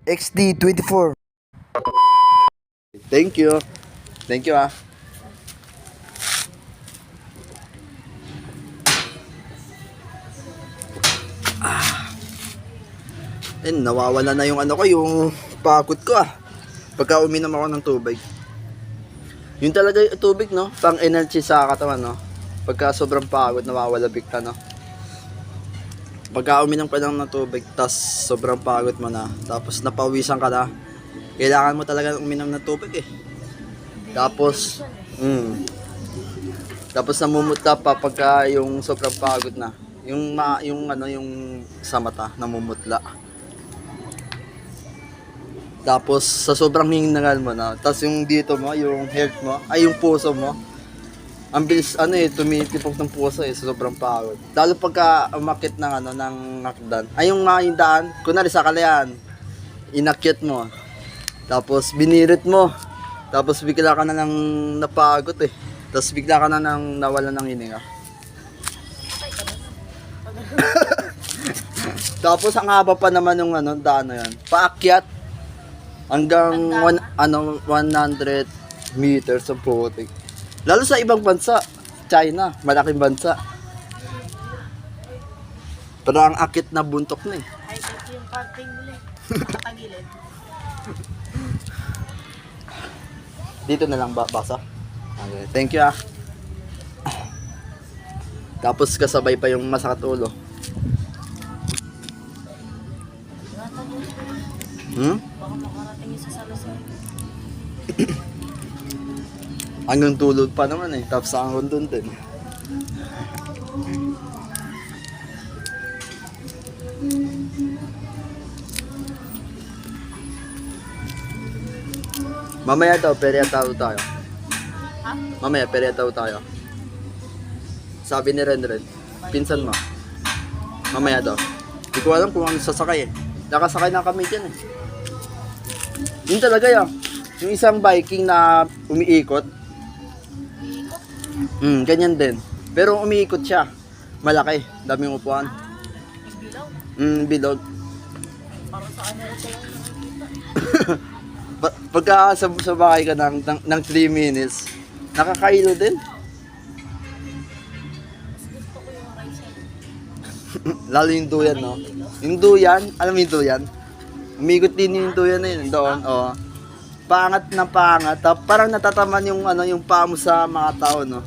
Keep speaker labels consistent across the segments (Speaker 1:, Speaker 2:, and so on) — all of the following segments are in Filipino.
Speaker 1: XD24. Thank you. Thank you ah. Nawawala na yung ano ko, yung pakot ko ah. Pagka uminom ako ng tubig. Yun talaga yung tubig no, pang energy sa katawan no. Pagka sobrang pagod, nawawala bigla no. Pagka uminom ka lang ng tubig, tas sobrang pagod mo na, tapos napawisan ka na, kailangan mo talaga uminom ng tubig eh. Tapos, tapos namumutla pa pagka yung sobrang pagod na. Yung sa mata, namumutla. Tapos sa sobrang hingal mo na, tapos yung dito mo, yung health mo, ay yung puso mo, ang bilis tumitipok ng puso sa sobrang pagod. Lalo pagka umakyat ng hakdan. Ay yung daan, kunwari sa Kalayan, inakyat mo. Tapos binirit mo. Tapos bigla ka na nang napagod eh. Tapos bigla ka na nang nawalan ng hininga. Tapos ang haba pa naman ng daan na yan. Paakyat hanggang 100 meters ang putik. Lalo sa ibang bansa, China, malaking bansa. Pero ang akit na buntok na eh.
Speaker 2: Ay, ito yung parting nila eh. Nakatagilid.
Speaker 1: Dito na lang basa. Okay, thank you ah. Tapos kasabay pa yung masakit ulo.
Speaker 2: Baka makarating yung sa salasay.
Speaker 1: Hanggang tulog pa naman eh. Tapos hanggang doon din. Mamaya daw, periataw tayo.
Speaker 2: Ha?
Speaker 1: Mamaya, periataw tayo. Sabi ni Ren, pinsan mo. Mamaya daw. Hindi ko alam kung ano sasakay eh. Nakasakay na kami dyan eh. Yun talaga yan. Yung isang biking na umiikot. Ganyan din. Pero umiikot siya. Malaki. Daming upuan.
Speaker 2: Bilaw.
Speaker 1: Bilog.
Speaker 2: Parang sa ano ito lang
Speaker 1: Pagka sabakay ka ng 3 minutes, nakakailo din.
Speaker 2: mas gusto ko yung rice.
Speaker 1: Lalo yung duyan, no? Yung duyan, alam mo yung duyan? Umigot din yung duyan na yun, doon, oh. Pangat na pangat, parang natataman yung yung paa mo sa mga tao, no?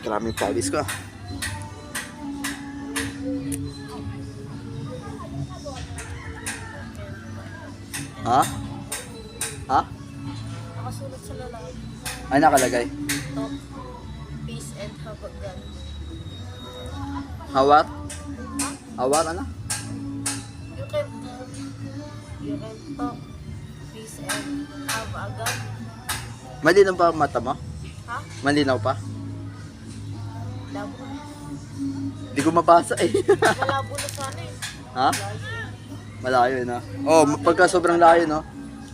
Speaker 1: Maraming pawis ko. Ha? Ha?
Speaker 2: Nakasulat sa lalaki.
Speaker 1: Ay, nakalagay.
Speaker 2: Top, peace and habagan.
Speaker 1: Hawak? Hawak, ano?
Speaker 2: You can talk, peace and habagan.
Speaker 1: Malinaw pa ang mata mo?
Speaker 2: Ha?
Speaker 1: Malinaw pa?
Speaker 2: Labo.
Speaker 1: Hindi ko mabasa eh.
Speaker 2: Malabo na sana eh.
Speaker 1: Ha?
Speaker 2: Layo eh.
Speaker 1: Malayo na. Oh, pagka sobrang layo, no?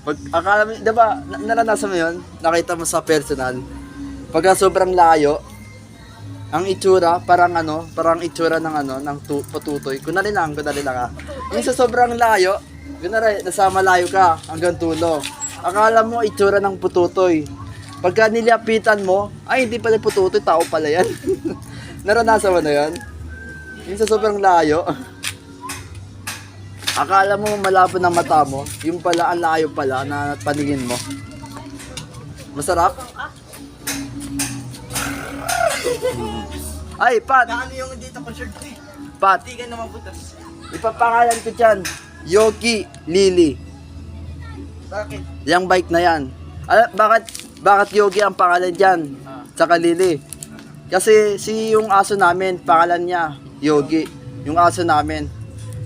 Speaker 1: Pag akala mo, 'di ba, naranasan mo 'yon? Nakita mo sa personal. Pagka sobrang layo, ang itsura parang parang itsura ng patutoy. Kunwari lang ah. Yung sa sobrang layo, kunwari nasa malayo ka hanggang tulo. Akala mo itsura ng pututoy. Pagka nilapitan mo, ay hindi pala pututoy, tao pala 'yan. Naranasan mo na 'yon? Yung sa sobrang layo. Akala mo malabo ng mata mo, yung pala ang layo pala na paningin mo. Masarap? Ay, Pat!
Speaker 3: Ano yung dito ko shirt ko eh?
Speaker 1: Pat,
Speaker 3: Hindi ka naman putas.
Speaker 1: ipapangalan ko dyan, Yogi Lily.
Speaker 3: Bakit?
Speaker 1: Yung bike na yan. Bakit Yogi ang pangalan dyan? Tsaka Lily. Kasi yung aso namin, pangalan niya, Yogi. Yung aso namin.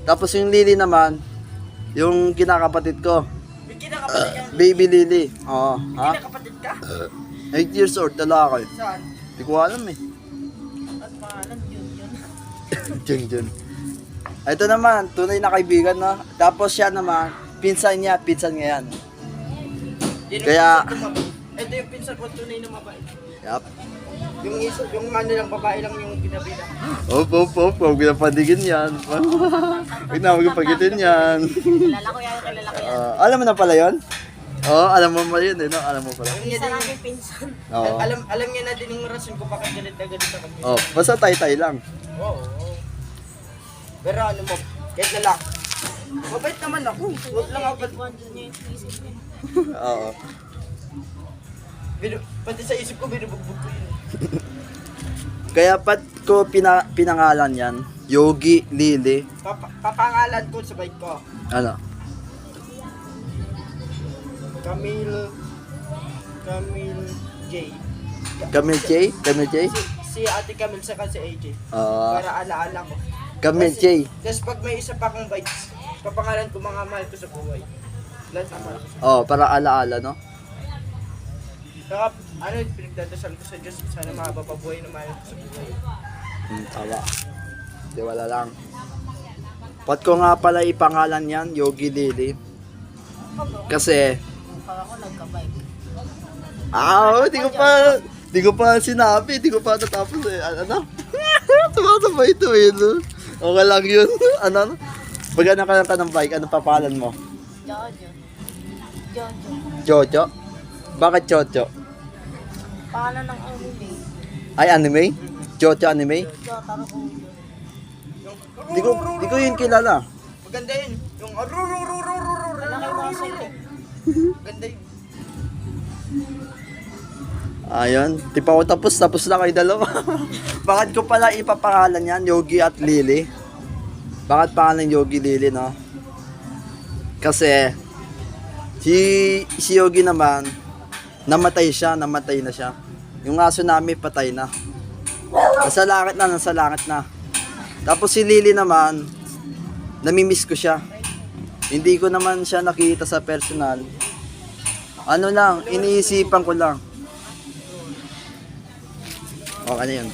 Speaker 1: Tapos yung Lily naman, yung kinakapatid ko.
Speaker 3: May kinakapatid yan.
Speaker 1: Baby Lily. Oo. Ha?
Speaker 3: Kinakapatid ka?
Speaker 1: 8 years old, lalaki.
Speaker 3: Saan?
Speaker 1: Hindi ko alam eh.
Speaker 2: At pangalan yun.
Speaker 1: Jun. Ito naman, tunay na kaibigan, no? Tapos siya naman, pinsan niya yan.
Speaker 3: Yun yung
Speaker 1: Kaya-
Speaker 3: pinsan ko mabait. Ito yung pinsan ko tunay na mabait.
Speaker 1: Yup.
Speaker 3: Yung isa, yung ano lang, babae lang yung binabila.
Speaker 1: Op. Huwag pinapadigin yan. Huwag na, huwag pagitin yan.
Speaker 2: Kilala ko yan, kilala ko yan.
Speaker 1: Alam mo na pala yun? Oo, alam mo pala yun eh, no? Alam mo pala.
Speaker 2: Isa namin pinsan.
Speaker 1: Oo.
Speaker 3: Alam niya na din yung rason ko bakit galit na galit ako.
Speaker 1: Oh, basta tay-tay lang.
Speaker 3: Oo. Pero ano mo, kahit na lang. Mabait naman ako. Huwag lang ako.
Speaker 2: Wonder niya yung isip niya.
Speaker 1: Oo.
Speaker 3: Pati sa isip ko, binubugbog ko yun.
Speaker 1: Kaya pat ko pinangalan yan, Yogi Lily.
Speaker 3: Papangalan ko sa bike ko.
Speaker 1: Ano?
Speaker 3: Camille J.
Speaker 1: Camille J? Camille J?
Speaker 3: Si Ate Camille saka si AJ.
Speaker 1: Oo.
Speaker 3: Para alaala ko.
Speaker 1: Camille J.
Speaker 3: Tapos pag may isa pa akong bikes, papangalan ko mga mahal ko sa buhay. Lahat ang mahal ko sa
Speaker 1: Oh, para alaala, no?
Speaker 3: Saka, ano, pinagdadasal ko sa Diyos, sana mahaba pa buhay na mahal ko sa buhay.
Speaker 1: Tawa. Di wala lang. Pat ko nga pala ipangalan yan, Yogi Lily. Kasi,
Speaker 2: Pag ako nagka-bike.
Speaker 1: di ko pa sinabi, di ko pa natapos eh. Ano? Tumasabay ito eh. No? Okay lang yun. Ano? Pag ano ka ng bike, ano papalan mo?
Speaker 2: Jojo. Jojo.
Speaker 1: Jojo? Bakit Jojo?
Speaker 2: Pangalan ng anime.
Speaker 1: Ay, anime? Jojo anime?
Speaker 2: Jojo, taro ko yun.
Speaker 1: Di ko yun kilala.
Speaker 3: Maganda yun. Yung arurururururur.
Speaker 2: Wala kayo mga sa'yo.
Speaker 3: Maganda yun.
Speaker 1: Ayun, di pa ako tapos na kayo dalawa. Bakit ko pala ipapangalan yan, Yogi at Lily? Bakit pangalan Yogi Lily, no? Kasi, si Yogi naman, namatay na siya. Yung aso namin, patay na. Nasa langit na. Tapos si Lily naman, namimiss ko siya. Hindi ko naman siya nakita sa personal. Ano lang, iniisipan ko lang. Oh, ano yun?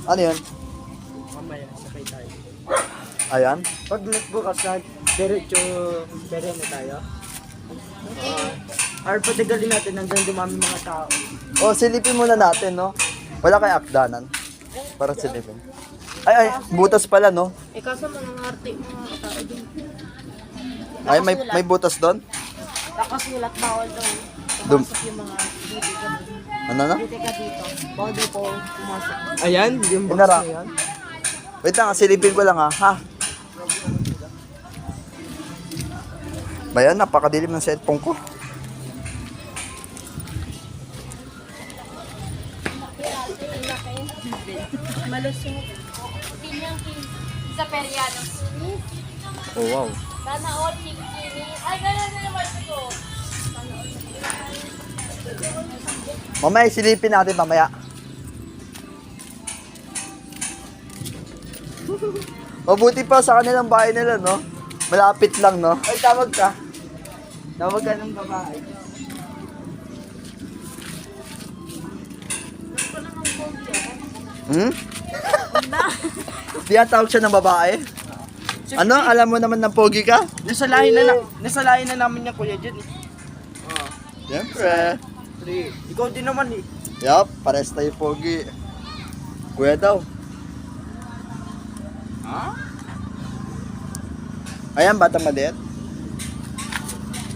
Speaker 1: Ano yun?
Speaker 3: Mamaya, sabay tayo.
Speaker 1: Ayan.
Speaker 3: Pag nagbukas na, diretso na tayo. Or patagalin natin hanggang dumami mga tao.
Speaker 1: Oh, silipin muna natin, no? Wala kay akdanan. Para silipin. Ay, butas pala, no?
Speaker 2: Eh kaso manangarte mga tao din.
Speaker 1: Ay, may butas doon?
Speaker 2: Nakasulat bawal daw.
Speaker 1: Dum-
Speaker 2: Pumasok yung mga dito ka dito.
Speaker 1: Ano na?
Speaker 2: Dito ka dito. Bawal daw po pumasok.
Speaker 3: Ayan, yung box
Speaker 1: Inara.
Speaker 3: na yan.
Speaker 1: Wait lang, silipin ko lang, ha? Bayan, napakadilim ng cellphone ko.
Speaker 2: Malusong.
Speaker 4: Pinyang sa Perianos.
Speaker 1: Oh, wow.
Speaker 4: Sana all chicken. Ay, gano'n na naman ito.
Speaker 1: Mamaya, silipin natin mamaya. Mabuti pa sa kanilang bahay nila, no? Malapit lang, no?
Speaker 3: Ay, tawag ka. Tawag ka ng babae.
Speaker 1: Hmm? Di ang tawag siya ng babae? Ano? Alam mo naman ng pogi ka?
Speaker 3: Nasalahin na namin niya kuya dyan.
Speaker 1: Siyempre.
Speaker 3: Ikaw din naman eh.
Speaker 1: Yup, pares tayo pogi. Kuya daw.
Speaker 3: Ha?
Speaker 1: Ayan, batang maliit.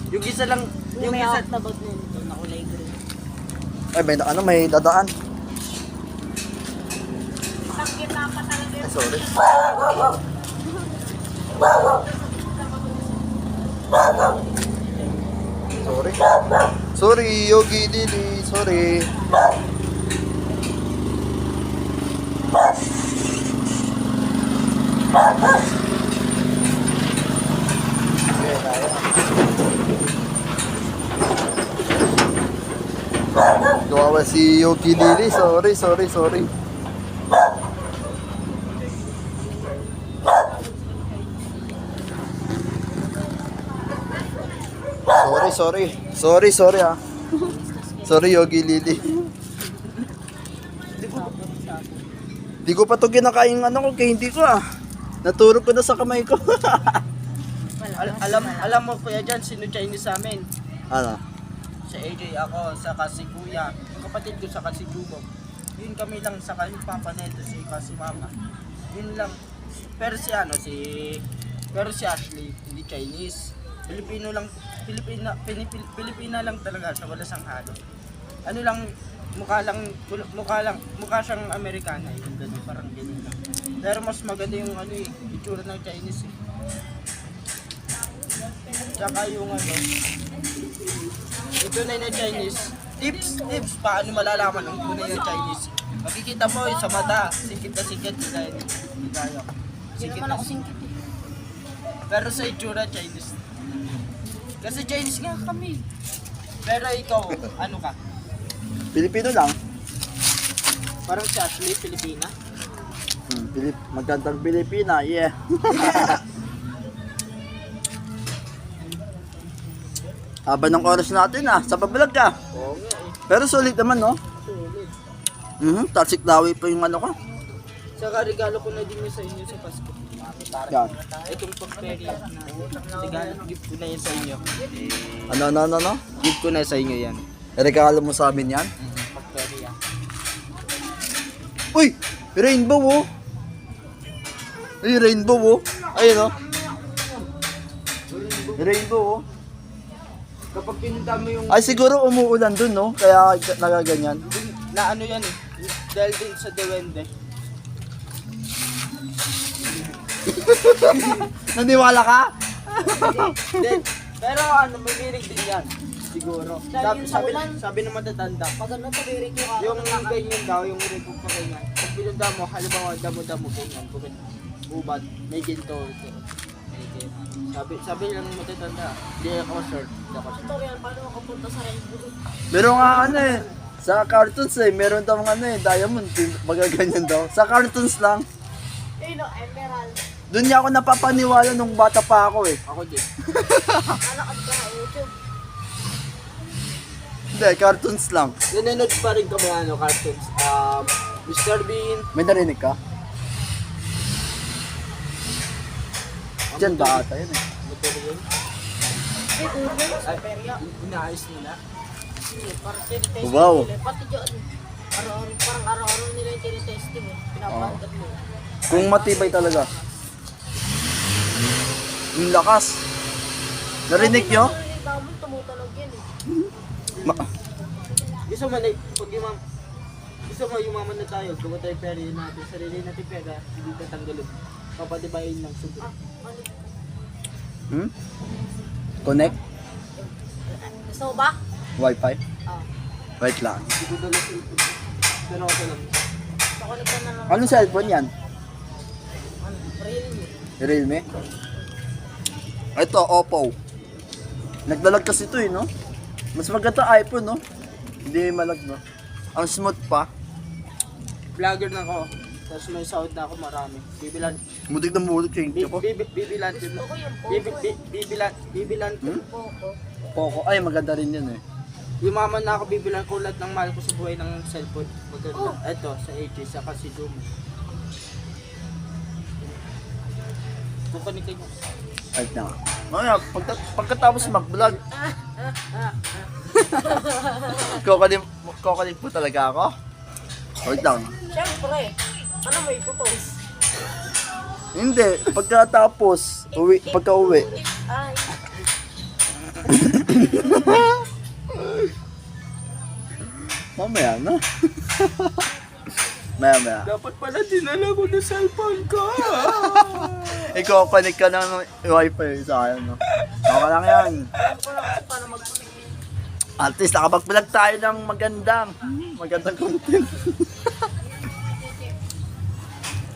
Speaker 3: Yung isa lang,
Speaker 2: Yung
Speaker 3: yung
Speaker 2: may
Speaker 3: isa,
Speaker 2: out na bag nito na kulay green.
Speaker 1: Ay, may dadaan.
Speaker 2: Takit na pa talaga
Speaker 1: Ay, sorry. Sorry. Sorry, Yogi Lily. Sorry. Okay, tayo. Gawawa si Yogi Lily. Sorry. Sorry ah. Sorry Yogi Lily. Di ko pa to kinakain ano ko kaya hindi ko ah. Naturog ko na sa kamay ko.
Speaker 3: alam mo kuya dyan, sino Chinese sa amin?
Speaker 1: Ano?
Speaker 3: Si AJ ako, saka si Kuya. Yung kapatid ko saka si Jubog. Yun kami lang saka yung Papa Neto, si Mama. Yun lang. Pero si Ashley, hindi Chinese. Pilipino lang, Pilipina lang talaga siya, wala siyang halo. Ano lang, mukha siyang Amerikana, yung ganun, parang ganun lang. Pero mas maganda yung ano eh, itsura ng Chinese eh. Tsaka yung ano, ito na Chinese. Tips, paano malalaman ang tunay na Chinese? Makikita mo sa mata, sikit na sikit, hindi kaya. Sikit na sikit. Pero sa itsura, Chinese. Kasi Chinese nga kami. Pero ikaw, ano ka?
Speaker 1: Pilipino lang.
Speaker 3: Parang si Ashley, Pilipina.
Speaker 1: Magandang Pilipina, yeah. Haba ng oras natin sa pabalag ka.
Speaker 3: Oo nga eh.
Speaker 1: Pero sulit naman, no?
Speaker 3: Sulit.
Speaker 1: Tatsik dawi pa yung ano ko.
Speaker 3: Saka regalo ko na din yun sa inyo sa Pasko.
Speaker 1: Yan.
Speaker 3: Itong Pagperia na regalo, gift ko na yan sa inyo.
Speaker 1: Ano?
Speaker 3: Gift ko na sa inyo yan.
Speaker 1: Regalo mo sa amin yan?
Speaker 3: Pagperia.
Speaker 1: Uy! Rainbow, oh! Ay, rainbow, oh! Ayun, oh! Rainbow, oh!
Speaker 3: Kapag pinunta mo yung
Speaker 1: Ay, siguro umuulan dun, no? Kaya nagaganyan.
Speaker 3: na ano yan eh. Dahil din sa Dewende.
Speaker 1: Naniwala ka?
Speaker 3: Then, pero ano, may lirig din yan. Siguro. Sabi ng matatanda.
Speaker 2: Maganda to, lirik
Speaker 3: Yung ganyan daw, yung ripo pa ganyan. Pag pinunda mo, halimbawa damo-damo ganyan. Bukit ubat, may ginto. Sabi lang ng matatanda. Hindi ako sure. Hindi ako sure.
Speaker 2: Tutorial, paano makapunta sa rainbow?
Speaker 1: Meron nga ano eh. Sa cartoons meron daw ano diamond. Magaganyan daw. Sa cartoons lang.
Speaker 2: No, emerald.
Speaker 1: Doon niya ako napapaniwala nung bata pa ako eh.
Speaker 3: Ako din.
Speaker 2: Alakad ka na YouTube.
Speaker 1: Hindi, cartoons lang.
Speaker 3: Nanonood pa rin kami ano, cartoons. Mr. Bean.
Speaker 1: May narinig ka? Diyan ba ata yun eh?
Speaker 3: Motor yun. Ay, inaayos nila.
Speaker 2: Parang tinitest
Speaker 1: Wow.
Speaker 2: nila. Pati dyan. Parang araw-araw nila yung tinitesting eh. Pinapagod mo.
Speaker 1: Kung matibay talaga. Yung lakas. Narinig nyo?
Speaker 2: Yung damon, tumutunog yan eh.
Speaker 3: Gusto mo yumaman na tayo, gawa tayo pera yun natin, sarili natin pera, hindi ka tanggalin. Papatibayin lang subra.
Speaker 1: Connect?
Speaker 2: Gusto mo ba?
Speaker 1: Wi-Fi?
Speaker 2: Ah.
Speaker 1: Wait lang.
Speaker 3: Hindi ko dala cellphone. Pero ako lang.
Speaker 2: Pakulit ka na lang.
Speaker 1: Anong cellphone yan?
Speaker 2: Realme.
Speaker 1: Realme? Ito, Oppo. Naglalag kasi ito no? Mas maganda iPhone, no? Hindi malag, no? Ang smooth pa.
Speaker 3: Vlogger na ako. Tapos may sahod na ako marami. Bibilan.
Speaker 1: Mutik na mutik yung intro ko.
Speaker 3: Bibilan.
Speaker 2: Gusto ko yung Poco.
Speaker 3: Bibilan.
Speaker 2: Poco.
Speaker 1: Poco. Ay, maganda rin yun eh.
Speaker 3: Yumaman na ako, bibilan ko lahat ng mahal ko sa buhay ng cellphone. Maganda. Ito, sa AJ, saka si Zoom. Kukunin kayo.
Speaker 1: Right na. Mamaya, pagkatapos mag-vlog. Kokalim po talaga ako. Wait lang.
Speaker 2: Siyempre. Ano mo ipupose?
Speaker 1: Hindi, pagkatapos, pagka-uwi.
Speaker 2: Ay.
Speaker 1: Mamaya na. Maya.
Speaker 3: Dapat pala dinala ko na cellphone ko.
Speaker 1: Ikaw, connect ka ng wifi sa akin, no? Okay lang yan.
Speaker 2: Paano mag...
Speaker 1: At least nakapag-vlog tayo ng magandang content.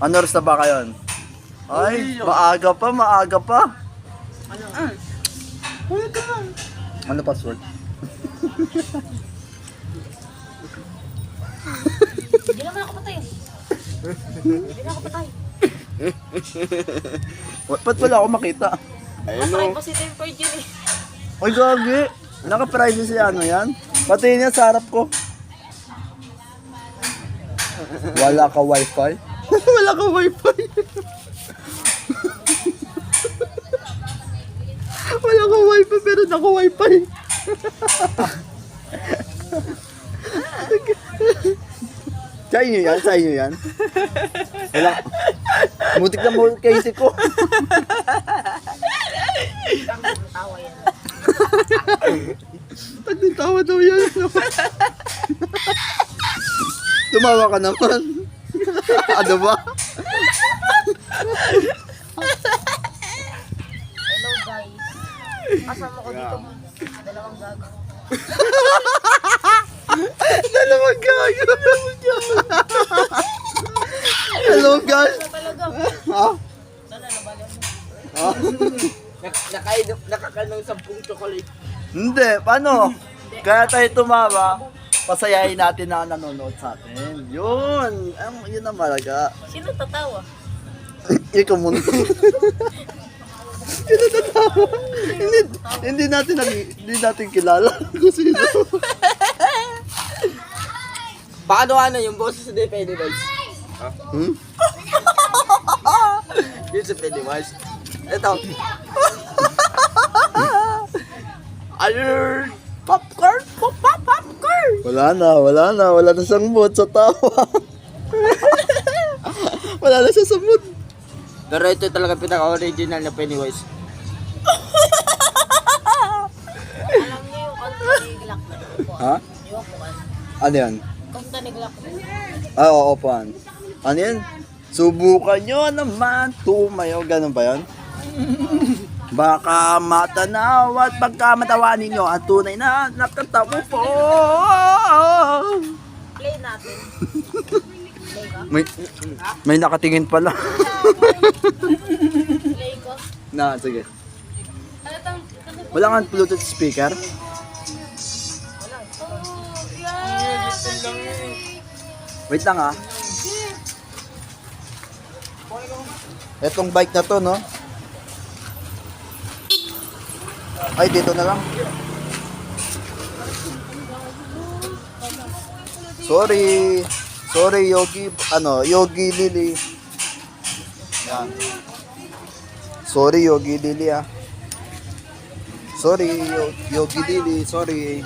Speaker 1: Ano oras na ba kayo? Ay, maaga pa.
Speaker 2: Ano?
Speaker 3: Kuya ka lang.
Speaker 1: Ano password?
Speaker 2: Hindi naman ako patay. Hindi na ako patay.
Speaker 1: Ba't wala ako makita?
Speaker 2: Masakay pa si Temper dyan eh.
Speaker 1: Ay, gagi. Naka-privacy ano yan? Pati niya sa harap ko. Wala ka wifi? Wala ka wifi. Wala ka wifi pero naka wifi. Sa inyo yan? Sa inyo yan? Wala. Mutik na mo kay isip ko.
Speaker 2: Tawa yan.
Speaker 1: Tawa daw yan. Tumawa ka naman. Ano ba?
Speaker 2: Hello guys. Kasama ko dito. Dalawang gago.
Speaker 1: Dalawang gago. Hello guys.
Speaker 2: Ano talaga?
Speaker 1: Ha?
Speaker 2: Sana nabaliw mo.
Speaker 1: Ha?
Speaker 3: Nakakanong 10 chocolate.
Speaker 1: Hindi, paano? Kaya tayo tumawa, pasayahin natin na nanonood sa atin. Yun, yun ang malaga.
Speaker 2: Sino tatawa?
Speaker 1: Ikaw muna. Sino tatawa? Hindi natin kilala kung sino.
Speaker 3: Paano yung boses ni Pennywise?
Speaker 1: Hmm?
Speaker 3: Yun si Pennywise. Ito. Alert! Popcorn! Popcorn!
Speaker 1: Wala na siyang mood sa tawa. Wala na siya sa mood.
Speaker 3: Pero ito talaga pinaka-original na Pennywise.
Speaker 2: Alam niyo yung kanta ni Glock na po.
Speaker 1: Ha?
Speaker 2: Yung po.
Speaker 1: Ano yan?
Speaker 2: Kanta ni Glock.
Speaker 1: Oo, pan. Ano yan? Subukan nyo naman tumayo. Ganun ba yan? Baka matanaw at pagka matawa ninyo ang tunay na nakatawa po.
Speaker 2: Play natin. Play ka?
Speaker 1: May nakatingin pala.
Speaker 2: Play ko.
Speaker 1: Na, sige.
Speaker 4: Ano tang...
Speaker 1: Wala nga Bluetooth speaker? Wait lang ah. Etong bike na to, no? Ay, dito na lang. Sorry. Sorry, Yogi. Yogi Lily. Yan. Sorry, Yogi Lily, ah. Sorry, Yogi Lily. Sorry.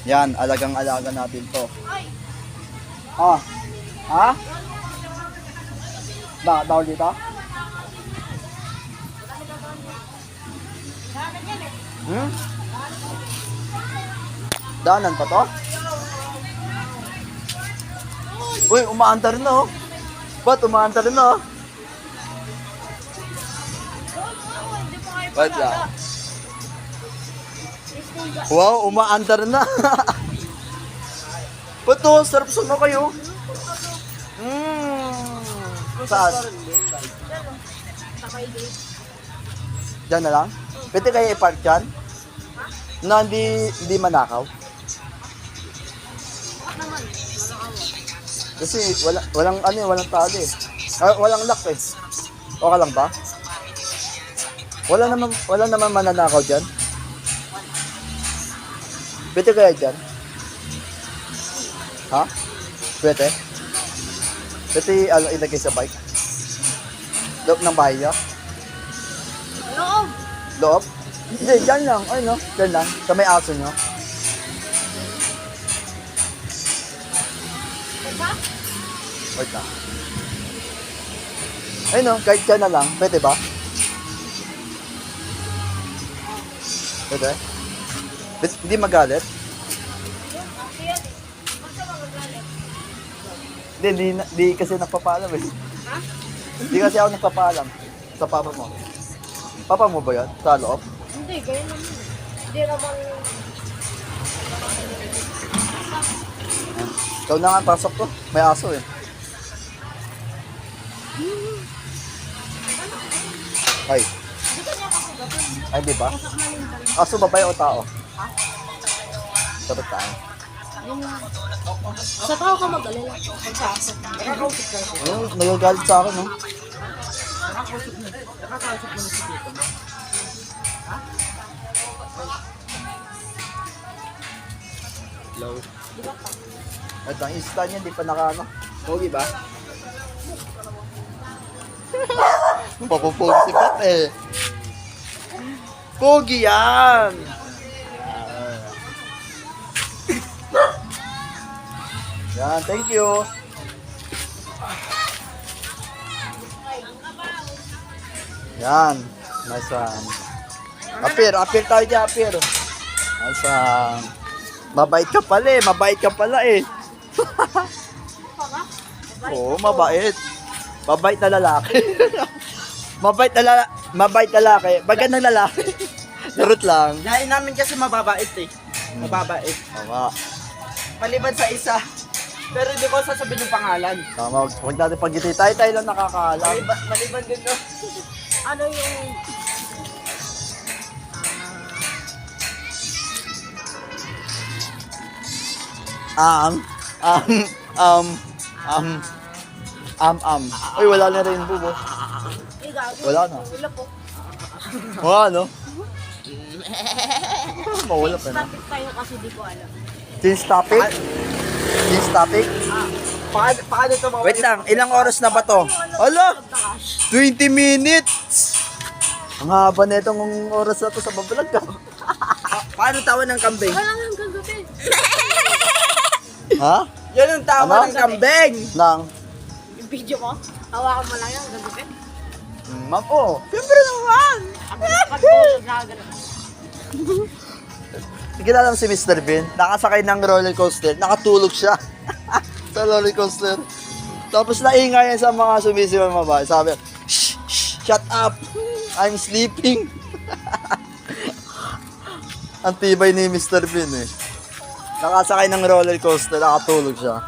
Speaker 1: Yan, alagang-alaga natin to. Ah. Ha? Bawal dito? Hmm? Daanan pa to? Uy, umaandar na oh. Ba't umaandar na oh? Ba't lang? Wow, umaandar na. Ba't to? Sarap sumo kayo. Saan? Diyan na lang? Pwede kayo i-park dyan? Na hindi manakaw? Kasi walang tali eh. Walang lock eh. Okay lang ba? Wala naman mananakaw dyan? Pwede kaya dyan? Ha? Pwede? Pwede ilagay sa bike? Loob ng bahay niya?
Speaker 2: Loob!
Speaker 1: Loob? Hindi, dyan lang. Ay no, dyan lang. Sa may aso nyo. Wait na. Ay no, kahit dyan na lang. Pwede ba? Pwede? Hindi magalit? Hindi kasi nagpapaalam eh.
Speaker 2: Ha?
Speaker 1: Hindi kasi ako nagpapaalam sa papa mo. Papa mo ba yan? Sa loob?
Speaker 2: Hindi, ganyan naman. Hindi naman...
Speaker 1: Ikaw na nga pasok to. May aso eh. Ay. Ay, di ba? Aso babae o tao? Sabat tayo.
Speaker 2: Sa tao ka mag-alala. Sa aso.
Speaker 1: Ayun, nagagalit sa akin, no? Hello. Ito, ang Insta niya, hindi pa naka-ano. Pogi ba? Papupogi si Pat eh. Pogi yan! Yan, thank you. Yan, nice one. Apir tayo dyan, apir. Nice one. Mabait ka pala eh. Oo, mabait. Mabait na lalaki. Mabait na lalaki. Bagan ng lalaki. Charot lang.
Speaker 3: Lain namin kasi mababait eh. Mababait.
Speaker 1: Tama.
Speaker 3: Maliban sa isa. Pero hindi ko sasabihin yung pangalan.
Speaker 1: Tama, huwag natin pag-giti. Tayo lang nakakaalam.
Speaker 3: Maliban din no.
Speaker 2: Ano yung...
Speaker 1: Uy, wala na rin po, boss.
Speaker 2: gago.
Speaker 1: Wala na.
Speaker 2: Wala po.
Speaker 1: Wala, no? Mawala pa na.
Speaker 2: Topic tayo kasi di ko alam.
Speaker 1: Since topic? Since topic?
Speaker 3: Paano ito mga...
Speaker 1: Wait lang, ilang oras na ba to? Hala! 20 minutes! Ang haba na itong oras na to sa babalag ka.
Speaker 3: Paano tawa ng kambing?
Speaker 2: Wala nga hanggang gabi.
Speaker 1: Ha?
Speaker 3: Yan ang tawa
Speaker 1: Ano?
Speaker 3: ng kambing!
Speaker 1: Nang?
Speaker 2: Yung video mo, hawakan mo lang yan hanggang gabi.
Speaker 1: Ma'am, oh. Siyempre naman!
Speaker 2: Ako nakatulog na gano'n.
Speaker 1: Kilala mo si Mr. Bean? Nakasakay ng roller coaster. Nakatulog siya. Sa roller coaster. Tapos naingay yan sa mga sumisigaw ng babae. Sabi, shh, shh, shut up. I'm sleeping. Ang tibay ni Mr. Bean eh. Nakasakay ng roller coaster. Nakatulog siya.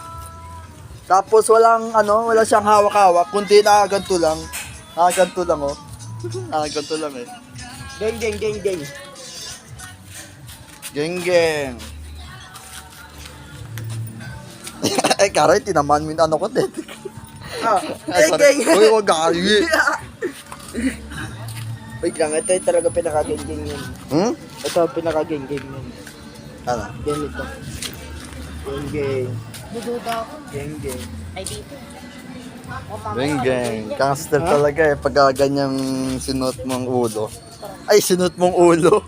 Speaker 1: Tapos wala siyang hawak-hawak. Kundi nakaganto lang. Nakaganto lang oh. Nakaganto lang eh.
Speaker 3: Geng, geng, geng, geng.
Speaker 1: Geng-geng. Eh, karay, tinaman mo yung ano ko din. Ay, sorry. Uy, wag gagi.
Speaker 3: Wait lang, ito yung talaga pinaka-geng-geng yun.
Speaker 1: Hmm?
Speaker 3: Ito ang pinaka-geng-geng yun.
Speaker 1: Ano?
Speaker 3: Ganito. Geng-geng.
Speaker 2: Dududa ako.
Speaker 3: Geng-geng.
Speaker 2: Ay dito.
Speaker 1: Geng-geng. Gangster talaga eh, pag ganyang sinuot mong ulo. Ay, sinuot mong ulo.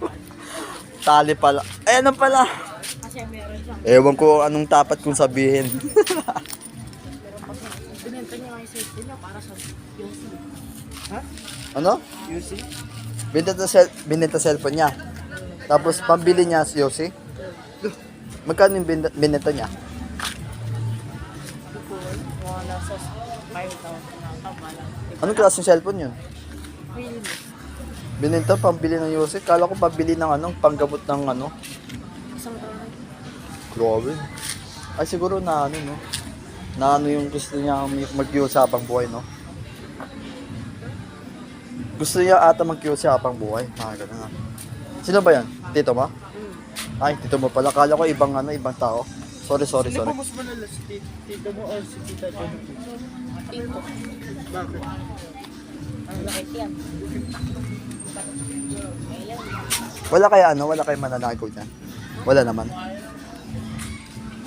Speaker 1: Tali pala. Ay, ano pala?
Speaker 2: Kasi meron lang.
Speaker 1: Ewan ko anong dapat kong sabihin.
Speaker 2: Binenta niya nga yung cellphone niya para sa Yossi.
Speaker 1: Ano?
Speaker 3: You see?
Speaker 1: Binenta cellphone niya. Tapos pambili niya si Yossi. Magkano yung binenta niya?
Speaker 2: Hindi ko mga nasa 5,000 na tama lang.
Speaker 1: Anong klaseng cellphone yun?
Speaker 2: Realme.
Speaker 1: Binenta pambili ng Yossi. Kala ko pambili ng panggamot ng
Speaker 2: Isang taon.
Speaker 1: Grabe. Ay siguro na no. Na yung gusto niya mag-Yossi habang buhay, no? Gusto niya ata mag-Yossi habang buhay. Mga ganun nga. Sino ba yan? Tito mo? Ay, tito mo pala. Kala ko ibang ibang tao. Sorry.
Speaker 3: Hindi mo mas malala si tito mo o si tita Jennifer?
Speaker 2: Tito.
Speaker 3: Bakit?
Speaker 2: Ang lakit yan.
Speaker 1: Wala kaya mananakaw niyan? Wala naman.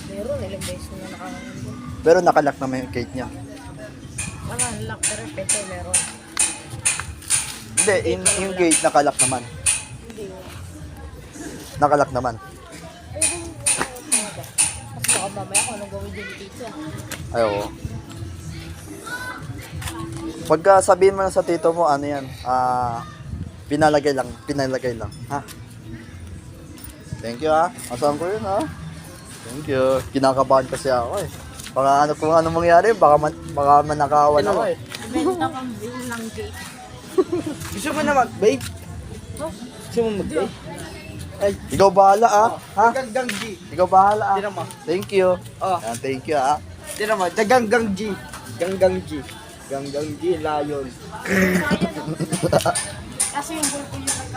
Speaker 2: Meron, ilang beses na nakakangin.
Speaker 1: Pero nakalock naman yung gate niya.
Speaker 2: Wala, lock, pero peso meron.
Speaker 1: Hindi, yung gate nakalock naman.
Speaker 2: Hindi.
Speaker 1: Nakalock naman.
Speaker 2: Pwede mo talaga. Kasi baka mamaya kung anong gawin din dito.
Speaker 1: Ay, oo. Pagka sabihin mo na sa tito mo, ano yan? Pinalagay lang. Ha? Thank you ha. Asahan ko yun ha. Thank you. Kinakabahan kasi ako eh. Baka kung ano mangyari, baka manakawan ako eh.
Speaker 2: Benta kang bill ng gate.
Speaker 3: Gusto mo na mag-vape? Gusto mo mag-vape? Ay,
Speaker 1: Ikaw bahala ha. Ha?
Speaker 3: Dagang G.
Speaker 1: Ikaw bahala ha.
Speaker 3: Tira mo.
Speaker 1: Thank you.
Speaker 3: Oh,
Speaker 1: Yan, thank you ha.
Speaker 3: tira mo. Dagang G. Ganggang G. Ganggang G, lion.
Speaker 2: Kasi yung bulbul yung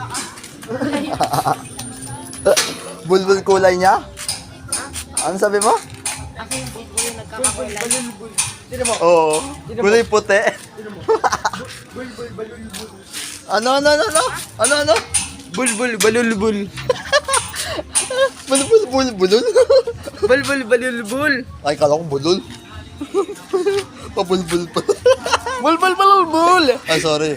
Speaker 1: Bulbul kulay niya? Ano sabi mo?
Speaker 2: Kasi yung bulbul yung nagkakakulay.
Speaker 3: Tira mo.
Speaker 1: Oo. Kulay puti.
Speaker 3: Bulbul, balulbul.
Speaker 1: Ano?
Speaker 3: Bulbul, balulbul.
Speaker 1: Bulbul.
Speaker 3: Bulbul, balulbul.
Speaker 1: Ay, kala ko bulol. Pabulbul pa.
Speaker 3: Bulbul, balulbul.
Speaker 1: Ay, sorry.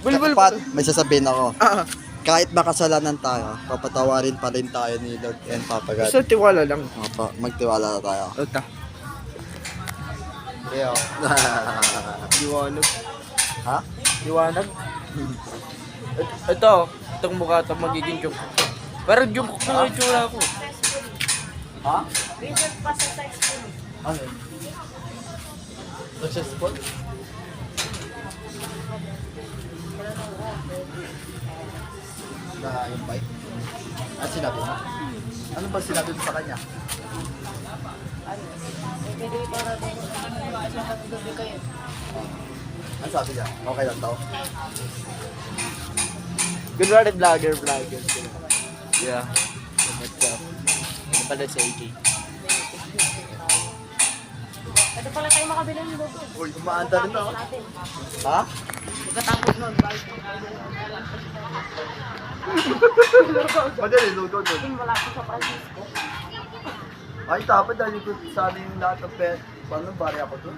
Speaker 3: Bulbul.
Speaker 1: Pat, may sasabihin ako.
Speaker 3: Ah,
Speaker 1: Kahit makasalanan tayo, papatawarin pa rin tayo ni Lord and Papa God.
Speaker 3: gusto tiwala lang.
Speaker 1: Magtiwala na tayo.
Speaker 3: Ota. Yeah. Liwanag.
Speaker 1: Ha?
Speaker 3: Liwanag. Itong mukha ito magiging Jungkook. Pero Jungkook na yung itsura ko.
Speaker 1: Ha?
Speaker 2: Resort pa sa sex ko.
Speaker 1: Ano yun? Successful? Na yung bike? Ano sinabi mo? Ano ba sinabi mo sa kanya?
Speaker 2: Pwede para din. Gabi kayo.
Speaker 1: Ano sabi niya? Okay lang daw?
Speaker 3: Kunwari vlogger. Yeah. What's up? Ano pala sa AJ?
Speaker 2: Pwede pala tayo makabila ng logo.
Speaker 1: Uy, kumaanda rin ako.
Speaker 2: Natin.
Speaker 1: Ha?
Speaker 2: Pagkatapos nun, bye.
Speaker 1: Madali, luto doon.
Speaker 2: Yung wala ko sa Francisco.
Speaker 1: Ay, dapat dahil ko sana yung lahat ng pet. Paano, bari ako doon?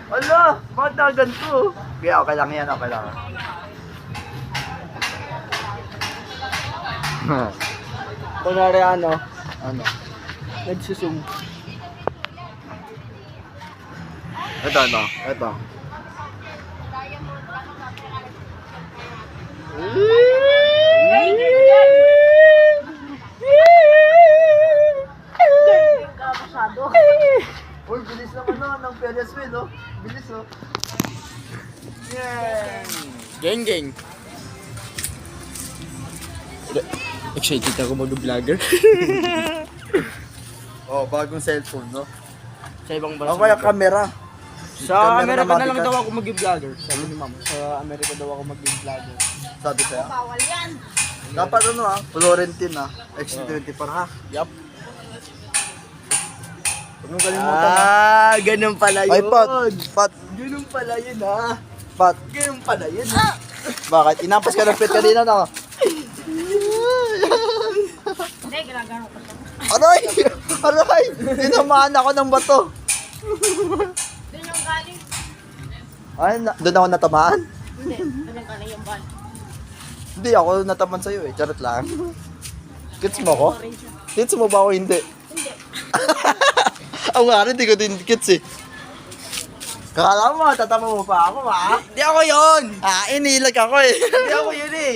Speaker 1: Ala, bakit na ganito? Kaya okay lang yan, okay lang.
Speaker 3: Kunwari ano,
Speaker 1: Ano?
Speaker 3: nagsusum.
Speaker 1: Ito, ano? Ito.
Speaker 2: Yung ka masyado.
Speaker 1: Uy, bilis naman ng Ferris wheel, oh. Bilis, oh. Yeah!
Speaker 3: Geng. Excited ako mag-vlogger.
Speaker 1: Oh, bagong cellphone, no?
Speaker 3: Sa ibang
Speaker 1: O kaya camera.
Speaker 3: Sa
Speaker 1: Camera
Speaker 3: Amerika na lang
Speaker 1: matikas.
Speaker 3: daw ako mag-vlogger. Sabi ni ma'am. Sa Amerika daw ako mag-vlogger.
Speaker 1: Sabi sa'yo.
Speaker 2: Bawal yan.
Speaker 1: Dapat ano Florentine X24 ha.
Speaker 3: Yup.
Speaker 1: Huwag mong kalimutan
Speaker 3: Ganun pala yun.
Speaker 1: Ay, Pat.
Speaker 3: Ganun pala yun ha.
Speaker 1: Pat.
Speaker 3: Ganun pala yun.
Speaker 1: Bakit? Inampas ka ng pet kanina, no?
Speaker 2: Hindi, ginagano ko siya.
Speaker 1: Aray! Aray! Tinamaan ako ng bato.
Speaker 2: Doon yung galing.
Speaker 1: Ay, doon ako natamaan?
Speaker 2: Hindi, doon yung galing yung bal.
Speaker 1: Hindi, ako natamaan sa'yo eh. Charot lang. Kits mo ko?
Speaker 2: Orange yun.
Speaker 1: Kits mo ba ako hindi?
Speaker 2: Hindi.
Speaker 1: Ako nga rin, hindi ko din kits eh. Kala mo, tatama mo pa ako, ha?
Speaker 3: Di ako yun.
Speaker 1: Inilag ako eh.
Speaker 3: Di ako yun eh.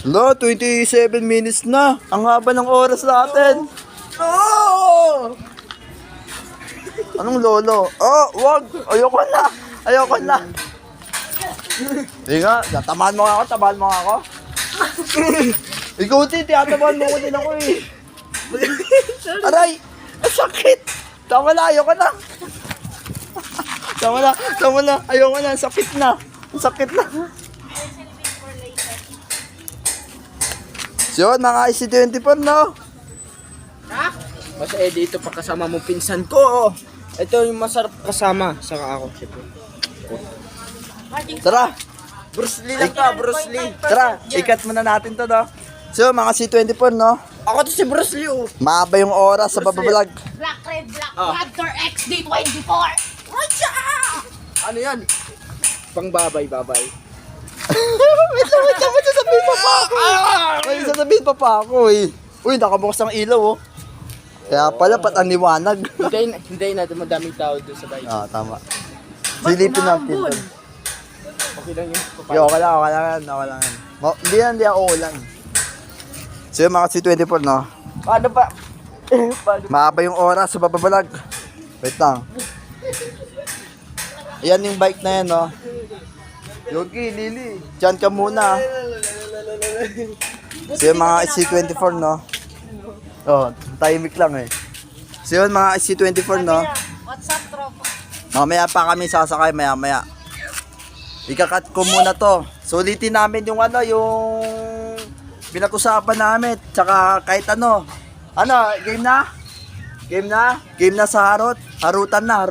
Speaker 1: Lo, 27 minutes na. Ang haba ng oras natin.
Speaker 3: No!
Speaker 1: Anong lolo? Oh, wag. Ayoko na. Ayoko na. Sige nga, tamaan mo nga ako, tamaan mo nga ako. Ikaw din, tiyatamaan mo ko din ako eh. Aray, ang sakit. Tama na, ayoko na. Tama na, ayoko na, ang sakit na. Ang sakit na. So yun, mga IC24, no?
Speaker 3: Mas dito pa kasama mo pinsan ko. Ito yung masarap kasama. Saka ako, siyempre.
Speaker 1: Tara,
Speaker 3: Bruce Lee lang ka, Bruce Lee.
Speaker 1: tara, ikat muna natin to, no? So, mga C24, no?
Speaker 3: Ako to si Bruce Lee, oh.
Speaker 1: Mahaba yung oras sa babablog.
Speaker 2: Black Red Black
Speaker 3: Ah.
Speaker 2: Panther XD24. Racha!
Speaker 3: Ano yan? Pangbabay.
Speaker 1: Wait lang, may sasabihin pa ako. May sasabihin pa ako eh. Uy, nakabukas ang ilaw oh. Kaya pala, pat ang liwanag.
Speaker 3: Hintayin natin madaming tao doon sa bahay.
Speaker 1: Tama. Silipin natin to.
Speaker 3: Okay lang yun.
Speaker 1: Yo, okay lang. Hindi ako ulan. So yung mga C24, no?
Speaker 3: Paano pa?
Speaker 1: Mahaba yung oras sa babablog. Wait lang. Ayan yung bike na yan, no? Yogi, Lili. Diyan ka muna. So yung mga C24, no? Oh, tahimik lang eh. So yun mga C24, no?
Speaker 2: What's up, tropa?
Speaker 1: Mamaya pa kami sasakay, maya. Ikakat ko muna to. Sulitin namin yung yung pinag-usapan namin. Tsaka kahit ano. Ano, game na? Game na sa harot? Harutan na.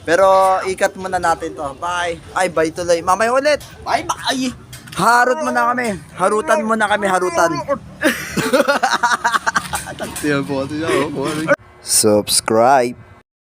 Speaker 1: Pero ikat muna natin to. Bye. Ay, bye tuloy. Mamaya ulit.
Speaker 3: Bye.
Speaker 1: Harot muna kami. Harutan muna kami, harutan. Subscribe.